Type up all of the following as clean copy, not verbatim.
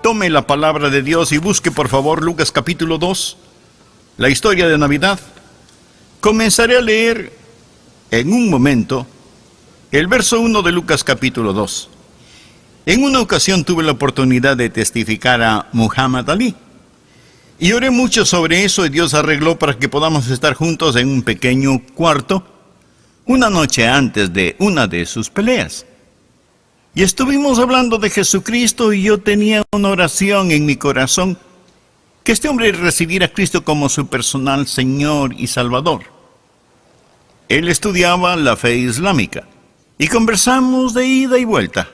tome la palabra de Dios y busque por favor Lucas capítulo 2, la historia de Navidad. Comenzaré a leer en un momento el verso 1 de Lucas capítulo 2. En una ocasión tuve la oportunidad de testificar a Muhammad Ali. Y oré mucho sobre eso y Dios arregló para que podamos estar juntos en un pequeño cuarto una noche antes de una de sus peleas. Y estuvimos hablando de Jesucristo y yo tenía una oración en mi corazón que este hombre recibiera a Cristo como su personal Señor y Salvador. Él estudiaba la fe islámica y conversamos de ida y vuelta.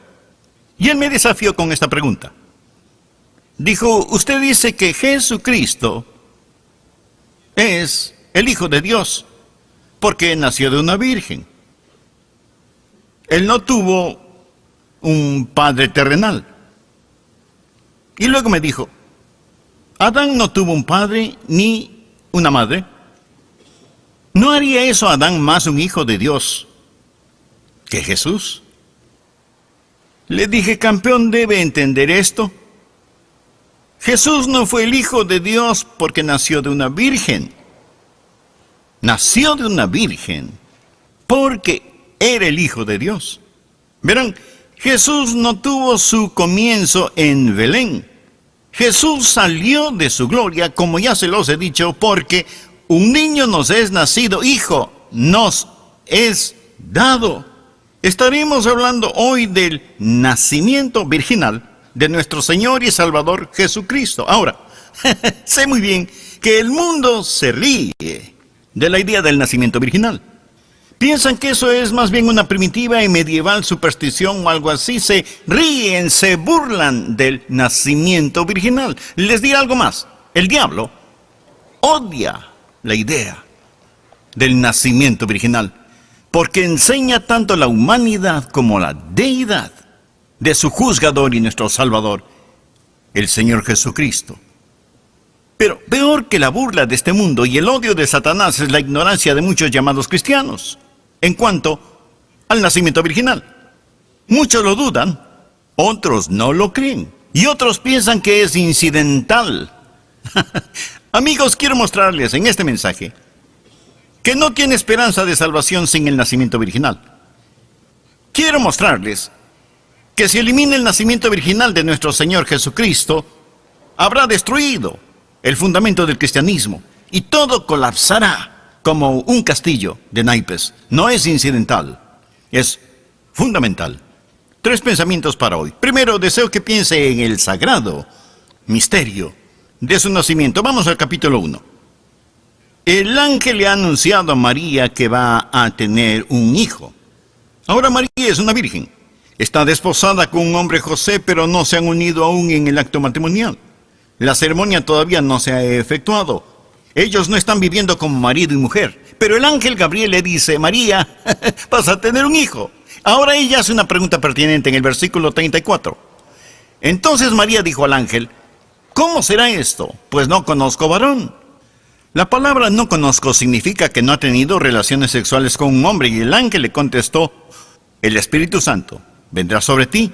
Y él me desafió con esta pregunta. Dijo, usted dice que Jesucristo es el Hijo de Dios porque nació de una virgen. Él no tuvo un padre terrenal. Y luego me dijo, Adán no tuvo un padre ni una madre. ¿No haría eso Adán más un hijo de Dios que Jesús? Le dije, campeón, debe entender esto. Jesús no fue el Hijo de Dios porque nació de una virgen. Nació de una virgen porque era el Hijo de Dios. Verán, Jesús no tuvo su comienzo en Belén. Jesús salió de su gloria, como ya se los he dicho, porque un niño nos es nacido, hijo nos es dado. Estaremos hablando hoy del nacimiento virginal de nuestro Señor y Salvador Jesucristo. Ahora, sé muy bien que el mundo se ríe de la idea del nacimiento virginal. Piensan que eso es más bien una primitiva y medieval superstición o algo así. Se ríen, se burlan del nacimiento virginal. Les diré algo más. El diablo odia la idea del nacimiento virginal porque enseña tanto la humanidad como la deidad de su juzgador y nuestro Salvador, el Señor Jesucristo. Pero peor que la burla de este mundo y el odio de Satanás es la ignorancia de muchos llamados cristianos en cuanto al nacimiento virginal. Muchos lo dudan, otros no lo creen y otros piensan que es incidental. Amigos, quiero mostrarles en este mensaje que no tiene esperanza de salvación sin el nacimiento virginal. Quiero mostrarles que si elimina el nacimiento virginal de nuestro Señor Jesucristo, habrá destruido el fundamento del cristianismo y todo colapsará como un castillo de naipes. No es incidental, es fundamental. 3 pensamientos para hoy. Primero, deseo que piense en el sagrado misterio de su nacimiento. Vamos al capítulo 1. El ángel le ha anunciado a María que va a tener un hijo. Ahora María es una virgen. Está desposada con un hombre José, pero no se han unido aún en el acto matrimonial. La ceremonia todavía no se ha efectuado. Ellos no están viviendo como marido y mujer. Pero el ángel Gabriel le dice, María, vas a tener un hijo. Ahora ella hace una pregunta pertinente en el versículo 34. Entonces María dijo al ángel, ¿cómo será esto? Pues no conozco varón. La palabra no conozco significa que no ha tenido relaciones sexuales con un hombre, y el ángel le contestó, el Espíritu Santo vendrá sobre ti,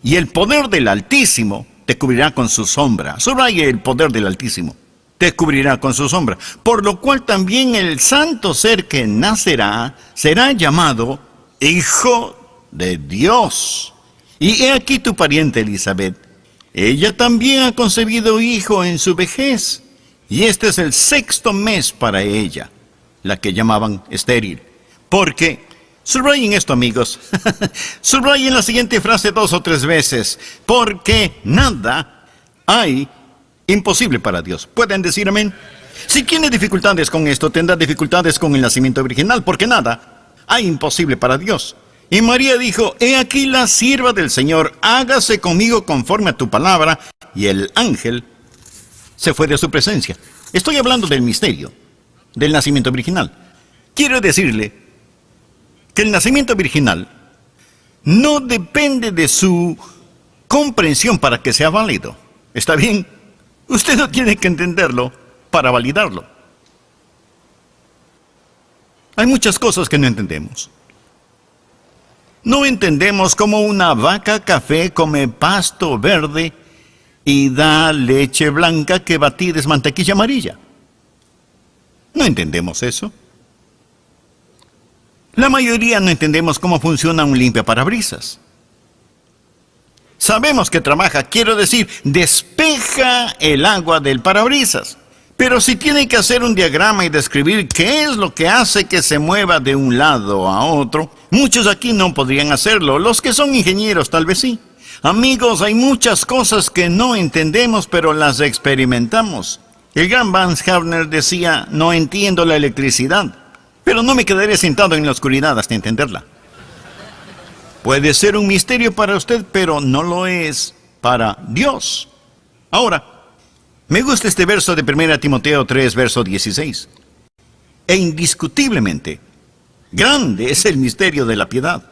y el poder del Altísimo te cubrirá con su sombra. Subraya el poder del Altísimo, te cubrirá con su sombra, por lo cual también el santo ser que nacerá será llamado Hijo de Dios. Y he aquí tu pariente Elizabeth, ella también ha concebido hijo en su vejez, y este es el 6º mes para ella, la que llamaban estéril. Porque, subrayen esto amigos, subrayen la siguiente frase 2 o 3 veces, porque nada hay imposible para Dios. ¿Pueden decir amén? Si tiene dificultades con esto, tendrá dificultades con el nacimiento virginal, porque nada hay imposible para Dios. Y María dijo, he aquí la sierva del Señor, hágase conmigo conforme a tu palabra. Y el ángel se fue de su presencia. Estoy hablando del misterio del nacimiento virginal. Quiero decirle que el nacimiento virginal no depende de su comprensión para que sea válido. ¿Está bien? Usted no tiene que entenderlo para validarlo. Hay muchas cosas que no entendemos. No entendemos cómo una vaca café come pasto verde y da leche blanca que batida es mantequilla amarilla. ¿No entendemos eso? La mayoría no entendemos cómo funciona un limpiaparabrisas. Sabemos que trabaja, quiero decir, despeja el agua del parabrisas. Pero si tiene que hacer un diagrama y describir qué es lo que hace que se mueva de un lado a otro, muchos aquí no podrían hacerlo. Los que son ingenieros tal vez sí. Amigos, hay muchas cosas que no entendemos, pero las experimentamos. El gran Vance Havner decía, no entiendo la electricidad, pero no me quedaré sentado en la oscuridad hasta entenderla. Puede ser un misterio para usted, pero no lo es para Dios. Ahora, me gusta este verso de 1 Timoteo 3, verso 16. E indiscutiblemente, grande es el misterio de la piedad.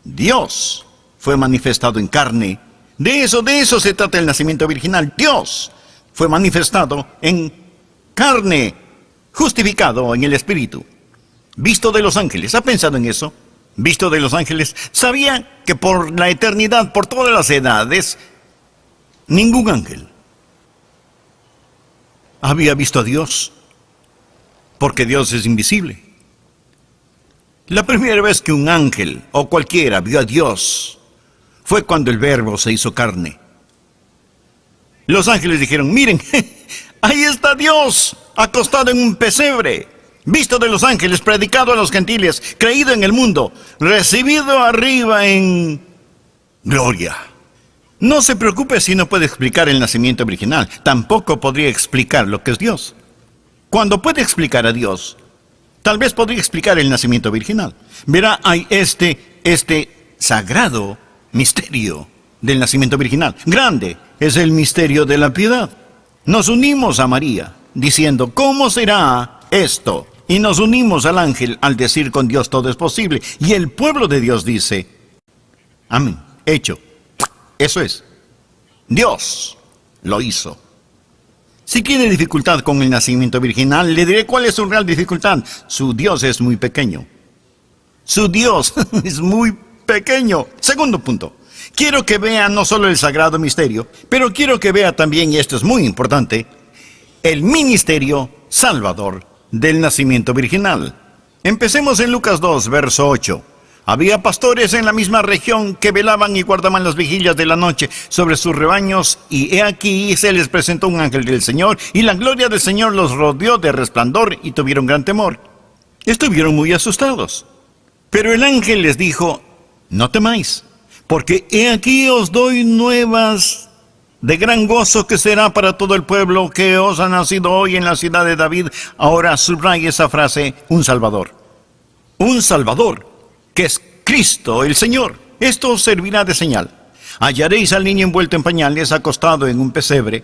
Dios fue manifestado en carne. De eso se trata el nacimiento virginal. Dios fue manifestado en carne, justificado en el Espíritu. Visto de los ángeles. ¿Ha pensado en eso? Visto de los ángeles. ¿Sabía que por la eternidad, por todas las edades, ningún ángel había visto a Dios? Porque Dios es invisible. La primera vez que un ángel o cualquiera vio a Dios fue cuando el Verbo se hizo carne. Los ángeles dijeron, miren, ahí está Dios, acostado en un pesebre, visto de los ángeles, predicado a los gentiles, creído en el mundo, recibido arriba en gloria. No se preocupe si no puede explicar el nacimiento virginal, tampoco podría explicar lo que es Dios. Cuando puede explicar a Dios, tal vez podría explicar el nacimiento virginal. Verá, hay este sagrado misterio del nacimiento virginal. Grande es el misterio de la piedad. Nos unimos a María, diciendo, ¿cómo será esto? Y nos unimos al ángel al decir, con Dios todo es posible. Y el pueblo de Dios dice, amén, hecho. Eso es. Dios lo hizo. Si tiene dificultad con el nacimiento virginal, le diré cuál es su real dificultad. Su Dios es muy pequeño. Su Dios es muy pequeño. Segundo punto. Quiero que vea no solo el sagrado misterio, pero quiero que vea también, y esto es muy importante, el ministerio salvador del nacimiento virginal. Empecemos en Lucas 2, verso 8. Había pastores en la misma región que velaban y guardaban las vigilias de la noche sobre sus rebaños, y he aquí se les presentó un ángel del Señor, y la gloria del Señor los rodeó de resplandor, y tuvieron gran temor. Estuvieron muy asustados. Pero el ángel les dijo, no temáis, porque he aquí os doy nuevas de gran gozo que será para todo el pueblo, que os ha nacido hoy en la ciudad de David. Ahora subraya esa frase, un Salvador. Un Salvador, que es Cristo el Señor. Esto os servirá de señal. Hallaréis al niño envuelto en pañales, acostado en un pesebre.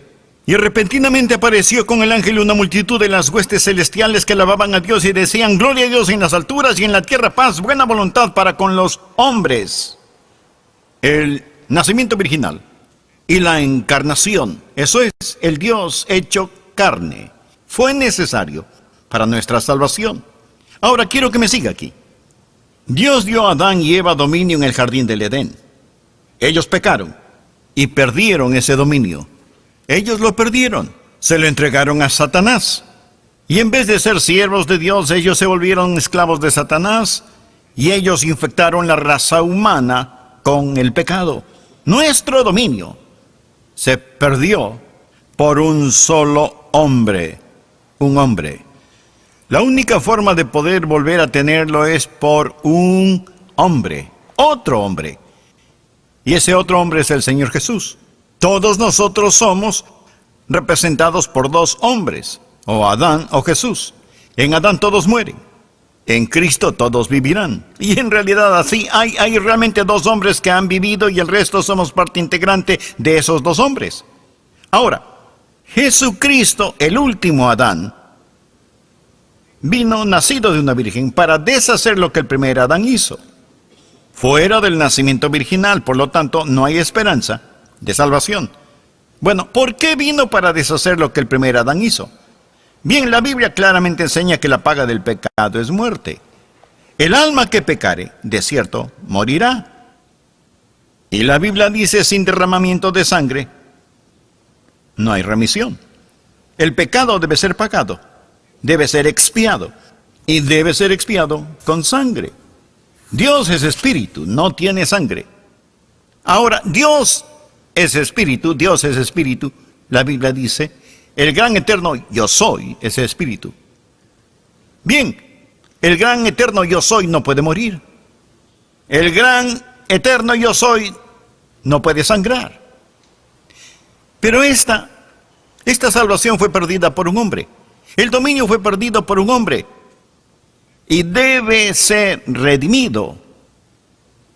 Y repentinamente apareció con el ángel una multitud de las huestes celestiales que alababan a Dios y decían, gloria a Dios en las alturas y en la tierra paz, buena voluntad para con los hombres. El nacimiento virginal y la encarnación, eso es, el Dios hecho carne, fue necesario para nuestra salvación. Ahora quiero que me siga aquí. Dios dio a Adán y Eva dominio en el jardín del Edén. Ellos pecaron y perdieron ese dominio. Ellos lo perdieron, se lo entregaron a Satanás. Y en vez de ser siervos de Dios, ellos se volvieron esclavos de Satanás y ellos infectaron la raza humana con el pecado. Nuestro dominio se perdió por un solo hombre, un hombre. La única forma de poder volver a tenerlo es por un hombre, otro hombre. Y ese otro hombre es el Señor Jesús. Todos nosotros somos representados por dos hombres, o Adán o Jesús. En Adán todos mueren, en Cristo todos vivirán. Y en realidad así hay realmente dos hombres que han vivido y el resto somos parte integrante de esos dos hombres. Ahora, Jesucristo, el último Adán, vino nacido de una virgen para deshacer lo que el primer Adán hizo. Fuera del nacimiento virginal, por lo tanto, no hay esperanza de salvación. Bueno, ¿por qué vino para deshacer lo que el primer Adán hizo? Bien, la Biblia claramente enseña que la paga del pecado es muerte. El alma que pecare, de cierto, morirá. Y la Biblia dice, sin derramamiento de sangre no hay remisión. El pecado debe ser pagado, debe ser expiado, y debe ser expiado con sangre. Dios es espíritu, no tiene sangre. Ahora, Dios es espíritu. La Biblia dice, el gran eterno yo soy es espíritu. Bien, el gran eterno yo soy no puede morir. El gran eterno yo soy no puede sangrar. Pero esta salvación fue perdida por un hombre. El dominio fue perdido por un hombre. Y debe ser redimido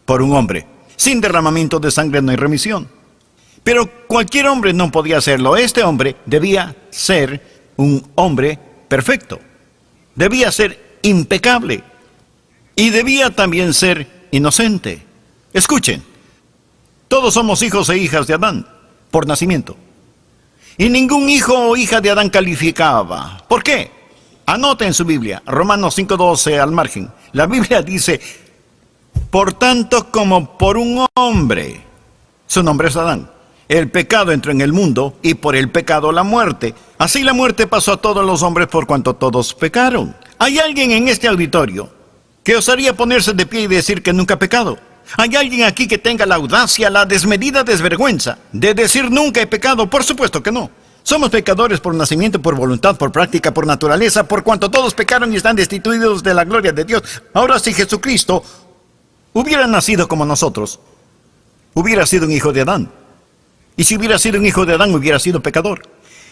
por un hombre. Sin derramamiento de sangre no hay remisión. Pero cualquier hombre no podía hacerlo. Este hombre debía ser un hombre perfecto. Debía ser impecable. Y debía también ser inocente. Escuchen, todos somos hijos e hijas de Adán por nacimiento. Y ningún hijo o hija de Adán calificaba. ¿Por qué? Anote en su Biblia, Romanos 5:12 al margen. La Biblia dice, por tanto como por un hombre, su nombre es Adán, el pecado entró en el mundo y por el pecado la muerte. Así la muerte pasó a todos los hombres por cuanto todos pecaron. ¿Hay alguien en este auditorio que osaría ponerse de pie y decir que nunca ha pecado? ¿Hay alguien aquí que tenga la audacia, la desmedida desvergüenza de decir nunca he pecado? Por supuesto que no. Somos pecadores por nacimiento, por voluntad, por práctica, por naturaleza, por cuanto todos pecaron y están destituidos de la gloria de Dios. Ahora, si Jesucristo hubiera nacido como nosotros, hubiera sido un hijo de Adán. Y si hubiera sido un hijo de Adán, hubiera sido pecador.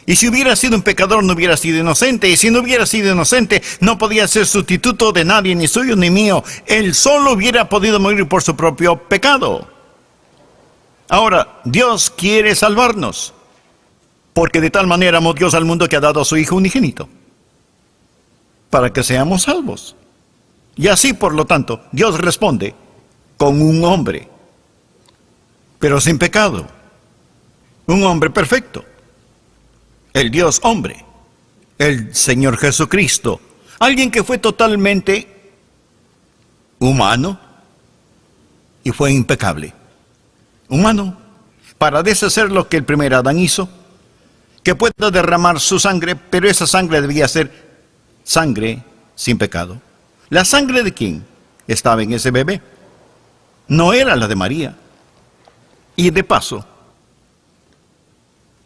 Y si hubiera sido un pecador, no hubiera sido inocente. Y si no hubiera sido inocente, no podía ser sustituto de nadie, ni suyo ni mío. Él solo hubiera podido morir por su propio pecado. Ahora, Dios quiere salvarnos. Porque de tal manera amó Dios al mundo que ha dado a su Hijo unigénito, para que seamos salvos. Y así, por lo tanto, Dios responde con un hombre, pero sin pecado. Un hombre perfecto. El Dios hombre. El Señor Jesucristo. Alguien que fue totalmente humano y fue impecable. Humano, para deshacer lo que el primer Adán hizo, que pueda derramar su sangre, pero esa sangre debía ser sangre sin pecado. ¿La sangre de quién estaba en ese bebé? No era la de María. Y de paso,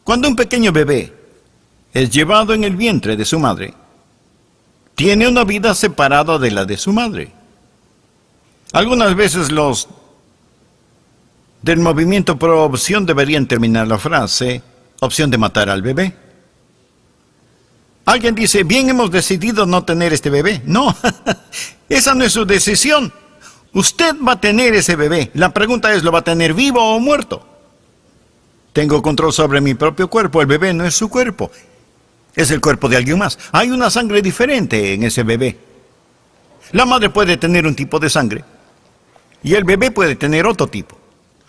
cuando un pequeño bebé es llevado en el vientre de su madre, tiene una vida separada de la de su madre. Algunas veces los del movimiento pro opción deberían terminar la frase, opción de matar al bebé. Alguien dice, bien, hemos decidido no tener este bebé. No, esa no es su decisión. Usted va a tener ese bebé. La pregunta es, ¿lo va a tener vivo o muerto? Tengo control sobre mi propio cuerpo. El bebé no es su cuerpo. Es el cuerpo de alguien más. Hay una sangre diferente en ese bebé. La madre puede tener un tipo de sangre y el bebé puede tener otro tipo.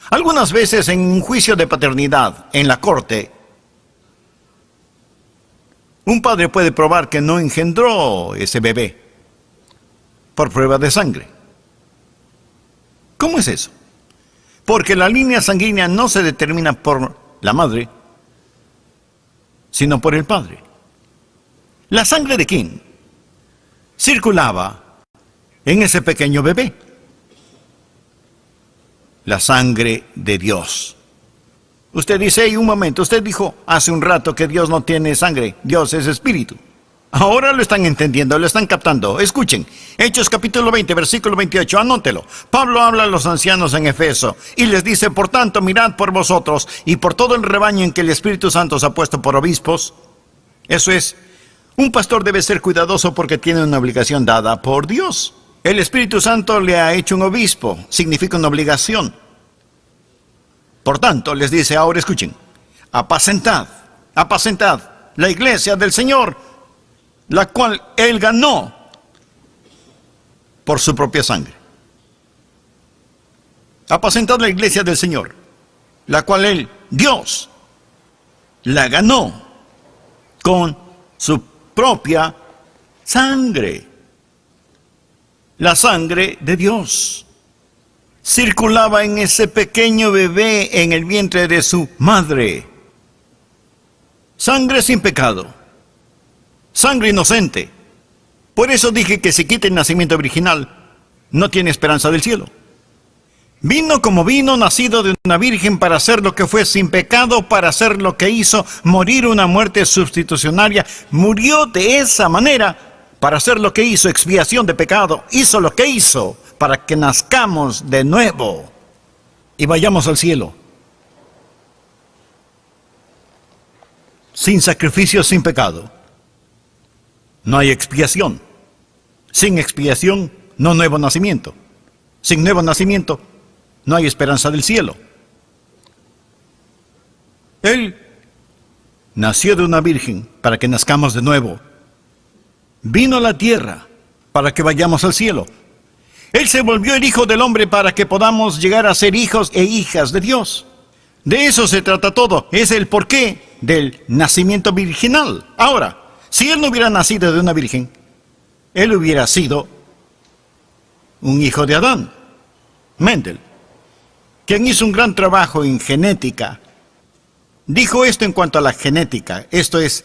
Algunas veces en un juicio de paternidad, en la corte, un padre puede probar que no engendró ese bebé por prueba de sangre. ¿Cómo es eso? Porque la línea sanguínea no se determina por la madre, sino por el padre. ¿La sangre de quién circulaba en ese pequeño bebé? La sangre de Dios. Usted dice, hey, un momento, usted dijo hace un rato que Dios no tiene sangre, Dios es espíritu. Ahora lo están entendiendo, lo están captando. Escuchen, Hechos capítulo 20, versículo 28, anótelo. Pablo habla a los ancianos en Efeso y les dice, por tanto, mirad por vosotros y por todo el rebaño en que el Espíritu Santo os ha puesto por obispos. Eso es, un pastor debe ser cuidadoso porque tiene una obligación dada por Dios. El Espíritu Santo le ha hecho un obispo, significa una obligación. Por tanto, les dice, ahora escuchen, apacentad la iglesia del Señor, la cual Él ganó por su propia sangre. Apacentad la iglesia del Señor, la cual Él, Dios, la ganó con su propia sangre. La sangre de Dios circulaba en ese pequeño bebé en el vientre de su madre. Sangre sin pecado. Sangre inocente. Por eso dije que si quita el nacimiento virginal, no tiene esperanza del cielo. Vino como vino, nacido de una virgen para hacer lo que fue sin pecado, para hacer lo que hizo, morir una muerte sustitucionaria. Murió de esa manera para hacer lo que hizo, expiación de pecado. Hizo lo que hizo para que nazcamos de nuevo y vayamos al cielo. Sin sacrificio, sin pecado, no hay expiación. Sin expiación, no nuevo nacimiento. Sin nuevo nacimiento, no hay esperanza del cielo. Él nació de una virgen para que nazcamos de nuevo. Vino a la tierra para que vayamos al cielo. Él se volvió el Hijo del Hombre para que podamos llegar a ser hijos e hijas de Dios. De eso se trata todo. Es el porqué del nacimiento virginal. Ahora, si Él no hubiera nacido de una virgen, Él hubiera sido un hijo de Adán, Mendel, quien hizo un gran trabajo en genética. Dijo esto en cuanto a la genética. Esto es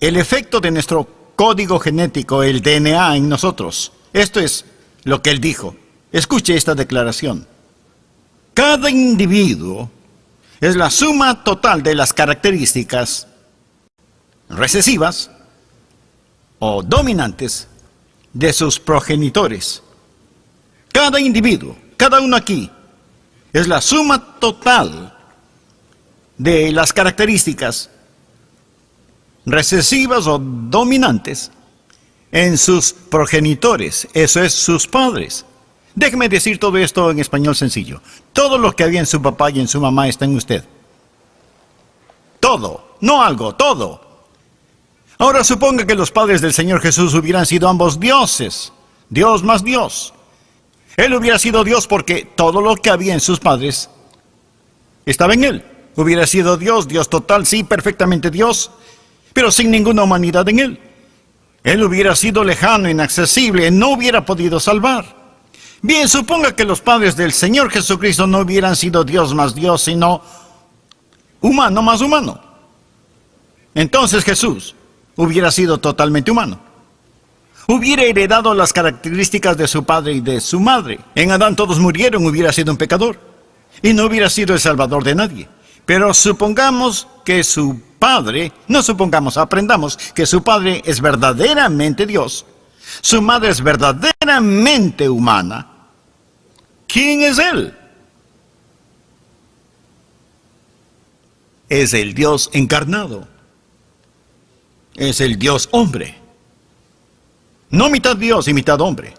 el efecto de nuestro código genético, el DNA en nosotros. Esto es lo que él dijo. Escuche esta declaración. Cada individuo es la suma total de las características recesivas o dominantes de sus progenitores. Cada individuo, cada uno aquí, es la suma total de las características recesivas o dominantes en sus progenitores, eso es, sus padres. Déjeme decir todo esto en español sencillo. Todo lo que había en su papá y en su mamá está en usted. Todo, no algo, todo. Ahora suponga que los padres del Señor Jesús hubieran sido ambos dioses, Dios más Dios. Él hubiera sido Dios porque todo lo que había en sus padres estaba en Él. Hubiera sido Dios, Dios total, sí, perfectamente Dios, pero sin ninguna humanidad en Él. Él hubiera sido lejano, inaccesible, no hubiera podido salvar. Bien, suponga que los padres del Señor Jesucristo no hubieran sido Dios más Dios, sino humano más humano. Entonces Jesús hubiera sido totalmente humano. Hubiera heredado las características de su padre y de su madre. En Adán todos murieron, hubiera sido un pecador. Y no hubiera sido el salvador de nadie. Pero supongamos que su padre, no supongamos, aprendamos que su padre es verdaderamente Dios. Su madre es verdaderamente humana. ¿Quién es Él? Es el Dios encarnado. Es el Dios hombre. No mitad Dios y mitad hombre.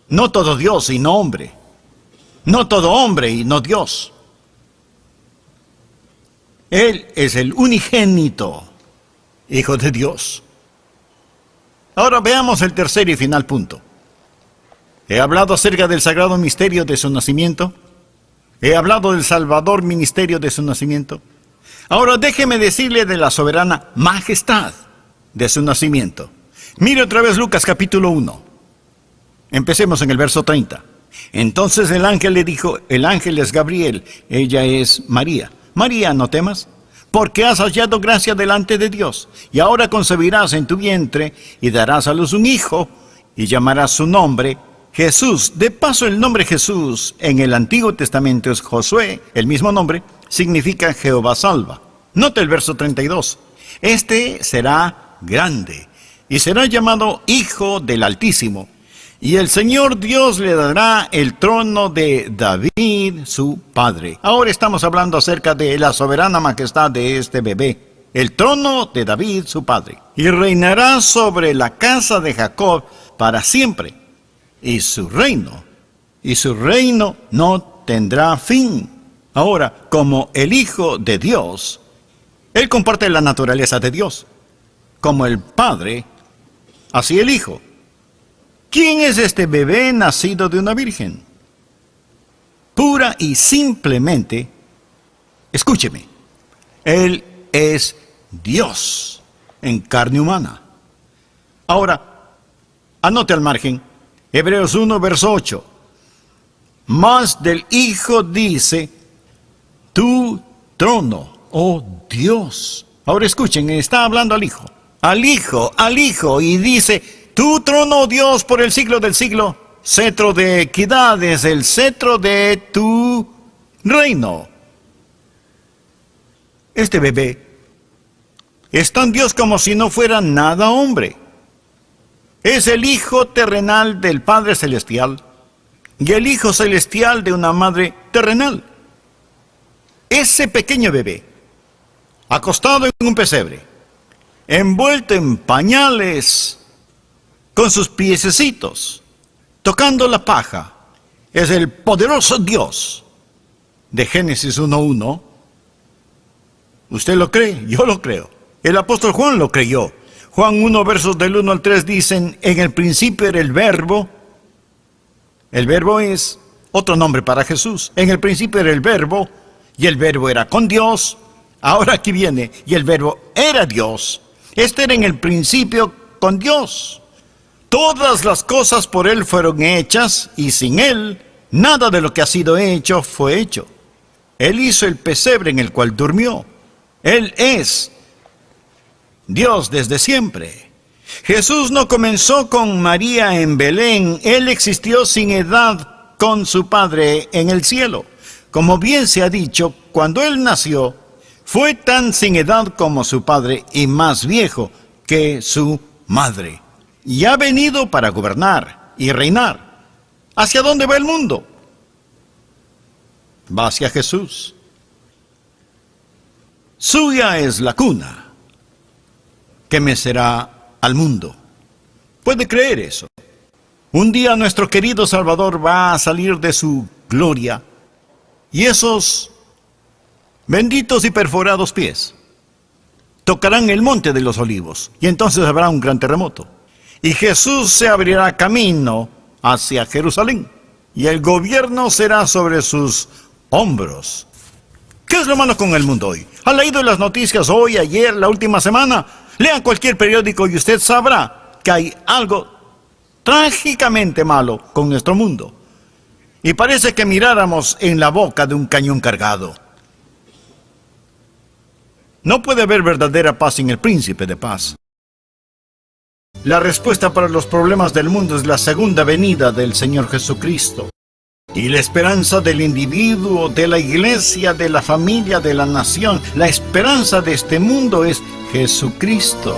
No todo Dios y no hombre. No todo hombre y no Dios. Él es el unigénito, Hijo de Dios. Ahora veamos el tercer y final punto. He hablado acerca del sagrado misterio de su nacimiento. He hablado del salvador ministerio de su nacimiento. Ahora déjeme decirle de la soberana majestad de su nacimiento. Mire otra vez Lucas capítulo 1. Empecemos en el verso 30. Entonces el ángel le dijo, el ángel es Gabriel, ella es María. María, no temas, porque has hallado gracia delante de Dios, y ahora concebirás en tu vientre, y darás a luz un hijo, y llamarás su nombre Jesús. De paso, el nombre Jesús en el Antiguo Testamento es Josué, el mismo nombre, significa Jehová salva. Note el verso 32. Este será grande, y será llamado Hijo del Altísimo. Y el Señor Dios le dará el trono de David, su padre. Ahora estamos hablando acerca de la soberana majestad de este bebé. El trono de David, su padre. Y reinará sobre la casa de Jacob para siempre. Y su reino no tendrá fin. Ahora, como el Hijo de Dios, Él comparte la naturaleza de Dios. Como el Padre, así el Hijo. ¿Quién es este bebé nacido de una virgen? Pura y simplemente, escúcheme, Él es Dios en carne humana. Ahora, anote al margen, Hebreos 1, verso 8. Mas del Hijo dice, tu trono oh Dios. Ahora escuchen, está hablando al Hijo, y dice, tu trono, oh Dios, por el siglo del siglo, cetro de equidad es el cetro de tu reino. Este bebé es tan Dios como si no fuera nada hombre. Es el Hijo terrenal del Padre Celestial y el Hijo Celestial de una madre terrenal. Ese pequeño bebé, acostado en un pesebre, envuelto en pañales, con sus piececitos, tocando la paja, es el poderoso Dios de Génesis 1:1. ¿Usted lo cree? Yo lo creo. El apóstol Juan lo creyó. Juan 1, versos del 1 al 3 dicen, en el principio era el Verbo. El Verbo es otro nombre para Jesús. En el principio era el Verbo, y el Verbo era con Dios. Ahora aquí viene, y el Verbo era Dios. Este era en el principio con Dios. Todas las cosas por Él fueron hechas, y sin Él, nada de lo que ha sido hecho fue hecho. Él hizo el pesebre en el cual durmió. Él es Dios desde siempre. Jesús no comenzó con María en Belén. Él existió sin edad con su Padre en el cielo. Como bien se ha dicho, cuando Él nació, fue tan sin edad como su Padre y más viejo que su madre. Y ha venido para gobernar y reinar. ¿Hacia dónde va el mundo? Va hacia Jesús. Suya es la cuna que mecerá al mundo. ¿Puede creer eso? Un día nuestro querido Salvador va a salir de su gloria y esos benditos y perforados pies tocarán el monte de los olivos y entonces habrá un gran terremoto. Y Jesús se abrirá camino hacia Jerusalén y el gobierno será sobre sus hombros. ¿Qué es lo malo con el mundo hoy? ¿Ha leído las noticias hoy, ayer, la última semana? Lean cualquier periódico y usted sabrá que hay algo trágicamente malo con nuestro mundo. Y parece que miráramos en la boca de un cañón cargado. No puede haber verdadera paz sin el príncipe de paz. La respuesta para los problemas del mundo es la segunda venida del Señor Jesucristo. Y la esperanza del individuo, de la iglesia, de la familia, de la nación, la esperanza de este mundo es Jesucristo.